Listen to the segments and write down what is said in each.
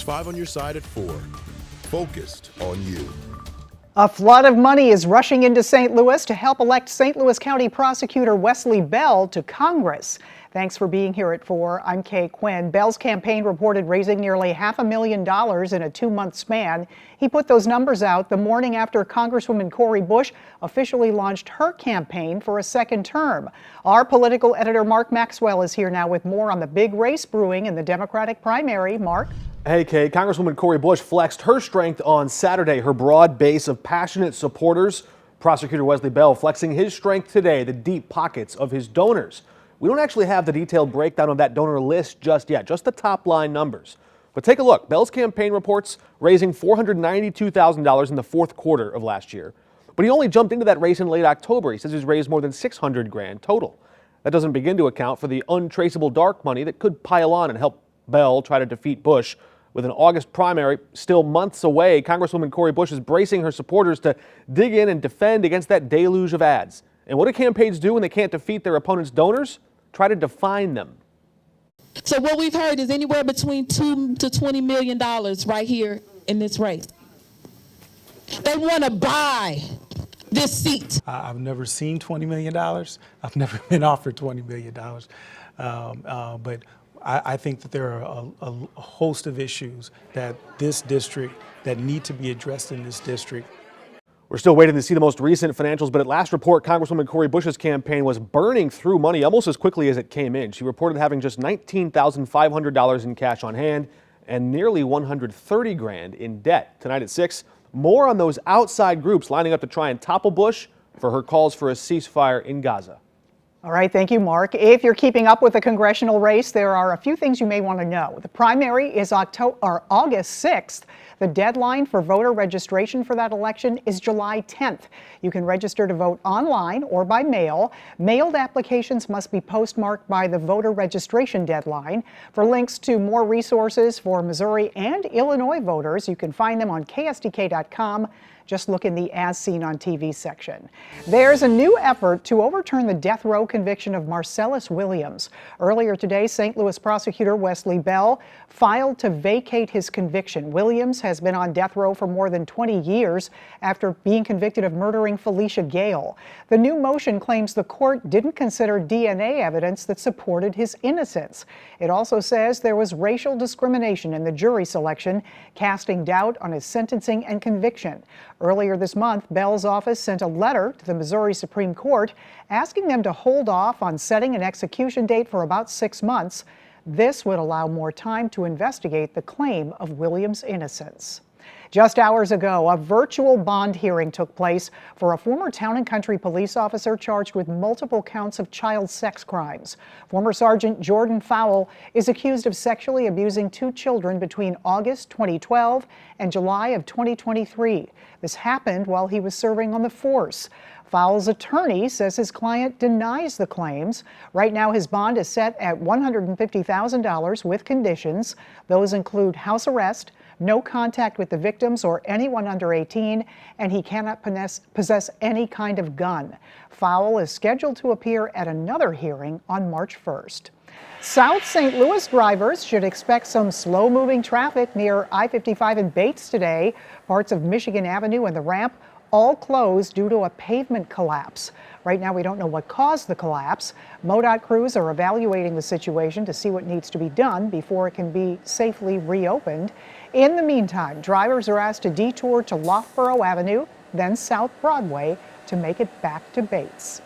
5 on your side at 4. Focused on you. A flood of money is rushing into St. Louis to help elect St. Louis County Prosecutor Wesley Bell to Congress. Thanks for being here at 4. I'm Kay Quinn. Bell's campaign reported raising nearly $500,000 in a 2-month span. He put those numbers out the morning after Congresswoman Cori Bush officially launched her campaign for a second term. Our political editor Mark Maxwell is here now with more on the big race brewing in the Democratic primary. Mark? Hey, Kay. Congresswoman Cori Bush flexed her strength on Saturday, her broad base of passionate supporters. Prosecutor Wesley Bell flexing his strength today, the deep pockets of his donors. We don't actually have the detailed breakdown of that donor list just yet, just the top line numbers. But take a look. Bell's campaign reports raising $492,000 in the fourth quarter of last year. But he only jumped into that race in late October. He says he's raised more than $600,000 total. That doesn't begin to account for the untraceable dark money that could pile on and help Bell try to defeat Bush. With an August primary still months away, Congresswoman Cori Bush is bracing her supporters to dig in and defend against that deluge of ads. And what do campaigns do when they can't defeat their opponent's donors? Try to define them. So what we've heard is anywhere between $2 to $20 million right here in this race. They want to buy this seat. I've never seen $20 million. I've never been offered $20 million. But I think that there are a host of issues that this district that need to be addressed in this district. We're still waiting to see the most recent financials, but at last report, Congresswoman Cori Bush's campaign was burning through money almost as quickly as it came in. She reported having just $19,500 in cash on hand and nearly $130,000 in debt. Tonight at 6, more on those outside groups lining up to try and topple Bush for her calls for a ceasefire in Gaza. All right, thank you, Mark. If you're keeping up with the congressional race, there are a few things you may want to know. The primary is August 6th. The deadline for voter registration for that election is July 10th. You can register to vote online or by mail. Mailed applications must be postmarked by the voter registration deadline. For links to more resources for Missouri and Illinois voters, you can find them on ksdk.com. Just look in the As Seen on TV section. There's a new effort to overturn the death row conviction of Marcellus Williams. Earlier today, St. Louis prosecutor Wesley Bell filed to vacate his conviction. Williams has been on death row for more than 20 years after being convicted of murdering Felicia Gale. The new motion claims the court didn't consider DNA evidence that supported his innocence. It also says there was racial discrimination in the jury selection, casting doubt on his sentencing and conviction. Earlier this month, Bell's office sent a letter to the Missouri Supreme Court asking them to hold off on setting an execution date for about 6 months. This would allow more time to investigate the claim of Williams' innocence. Just hours ago, a virtual bond hearing took place for a former Town and Country police officer charged with multiple counts of child sex crimes. Former Sergeant Jordan Fowle is accused of sexually abusing 2 children between August 2012 and July of 2023. This happened while he was serving on the force. Fowle's attorney says his client denies the claims. Right now, his bond is set at $150,000 with conditions. Those include house arrest, no contact with the victims or anyone under 18, and he cannot possess any kind of gun. Fowle is scheduled to appear at another hearing on March 1st. South St. Louis drivers should expect some slow-moving traffic near I-55 in Bates today. Parts of Michigan Avenue and the ramp all closed due to a pavement collapse. Right now, we don't know what caused the collapse. MoDOT crews are evaluating the situation to see what needs to be done before it can be safely reopened. In the meantime, drivers are asked to detour to Loughborough Avenue, then South Broadway to make it back to Bates.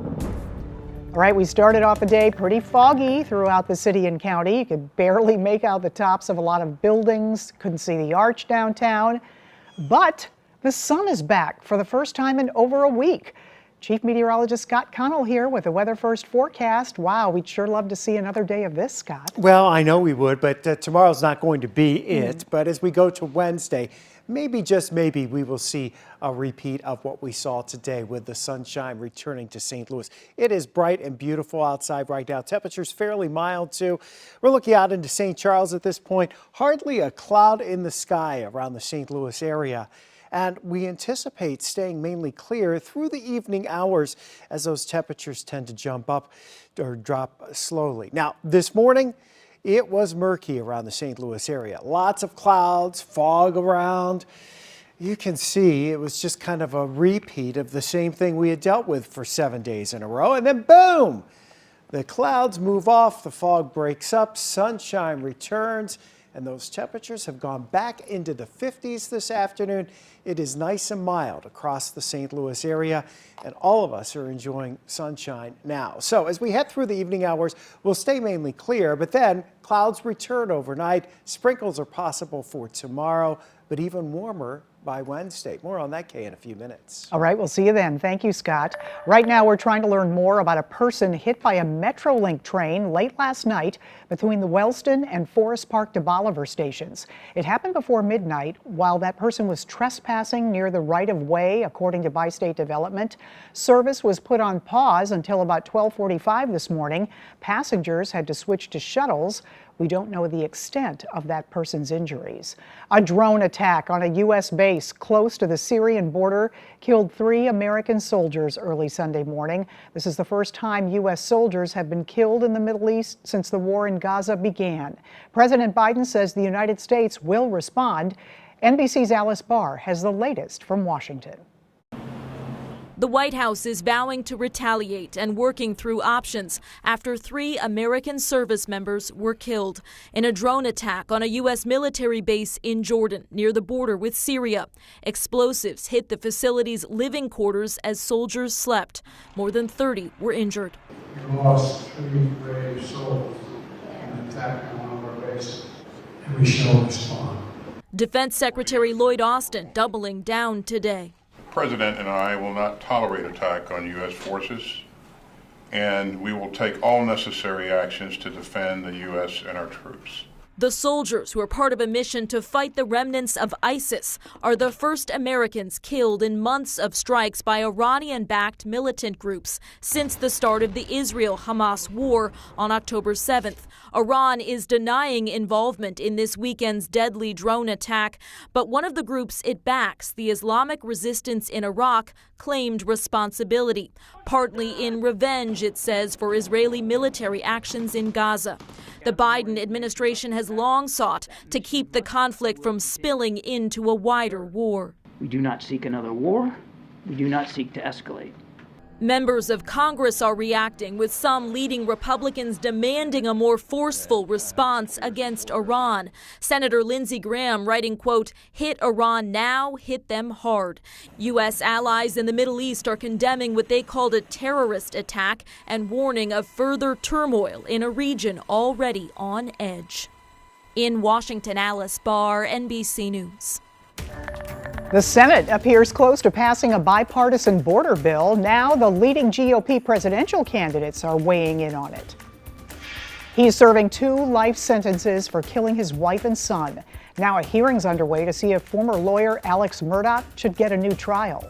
All right, we started off the day pretty foggy throughout the city and county. You could barely make out the tops of a lot of buildings, couldn't see the arch downtown, but the sun is back for the first time in over a week. Chief Meteorologist Scott Connell here with the Weather First forecast. Wow, we'd sure love to see another day of this, Scott. Well, I know we would, but tomorrow's not going to be it. But as we go to Wednesday, maybe, just maybe, we will see a repeat of what we saw today with the sunshine returning to St. Louis. It is bright and beautiful outside right now. Temperatures fairly mild, too. We're looking out into St. Charles at this point. Hardly a cloud in the sky around the St. Louis area. And we anticipate staying mainly clear through the evening hours as those temperatures tend to jump up or drop slowly. Now, this morning, it was murky around the St. Louis area. Lots of clouds, fog around. You can see it was just kind of a repeat of the same thing we had dealt with for 7 days in a row. And then boom, the clouds move off, the fog breaks up, sunshine returns, and those temperatures have gone back into the 50s this afternoon. It is nice and mild across the St. Louis area, and all of us are enjoying sunshine now. So as we head through the evening hours, we'll stay mainly clear, but then clouds return overnight. Sprinkles are possible for tomorrow, but even warmer by Wednesday. More on that, Kay, in a few minutes. All right, we'll see you then. Thank you, Scott. Right now, we're trying to learn more about a person hit by a Metrolink train late last night between the Wellston and Forest Park to Bolivar stations. It happened before midnight while that person was trespassing near the right-of-way, according to Bi-State Development. Service was put on pause until about 12:45 this morning. Passengers had to switch to shuttles. We don't know the extent of that person's injuries. A drone attack on a U.S. base close to the Syrian border killed 3 American soldiers early Sunday morning. This is the first time U.S. soldiers have been killed in the Middle East since the war in Gaza began. President Biden says the United States will respond. NBC's Alice Barr has the latest from Washington. The White House is vowing to retaliate and working through options after 3 American service members were killed in a drone attack on a U.S. military base in Jordan near the border with Syria. Explosives hit the facility's living quarters as soldiers slept. More than 30 were injured. We lost 3 brave souls in an attack on one of our bases, and we shall respond. Defense Secretary Lloyd Austin doubling down today. The President and I will not tolerate attack on U.S. forces, and we will take all necessary actions to defend the U.S. and our troops. The soldiers who are part of a mission to fight the remnants of ISIS are the first Americans killed in months of strikes by Iranian-backed militant groups since the start of the Israel-Hamas war on October 7th. Iran is denying involvement in this weekend's deadly drone attack, but one of the groups it backs, the Islamic Resistance in Iraq, claimed responsibility, partly in revenge, it says, for Israeli military actions in Gaza. The Biden administration has long sought to keep the conflict from spilling into a wider war. We do not seek another war. We do not seek to escalate. Members of Congress are reacting, with some leading Republicans demanding a more forceful response against Iran. Senator Lindsey Graham writing, quote, "Hit Iran now, hit them hard." U.S. allies in the Middle East are condemning what they called a terrorist attack and warning of further turmoil in a region already on edge. In Washington, Alice Barr, NBC News. The Senate appears close to passing a bipartisan border bill. Now the leading GOP presidential candidates are weighing in on it. He's serving 2 life sentences for killing his wife and son. Now a hearing's underway to see if former lawyer Alex Murdaugh should get a new trial.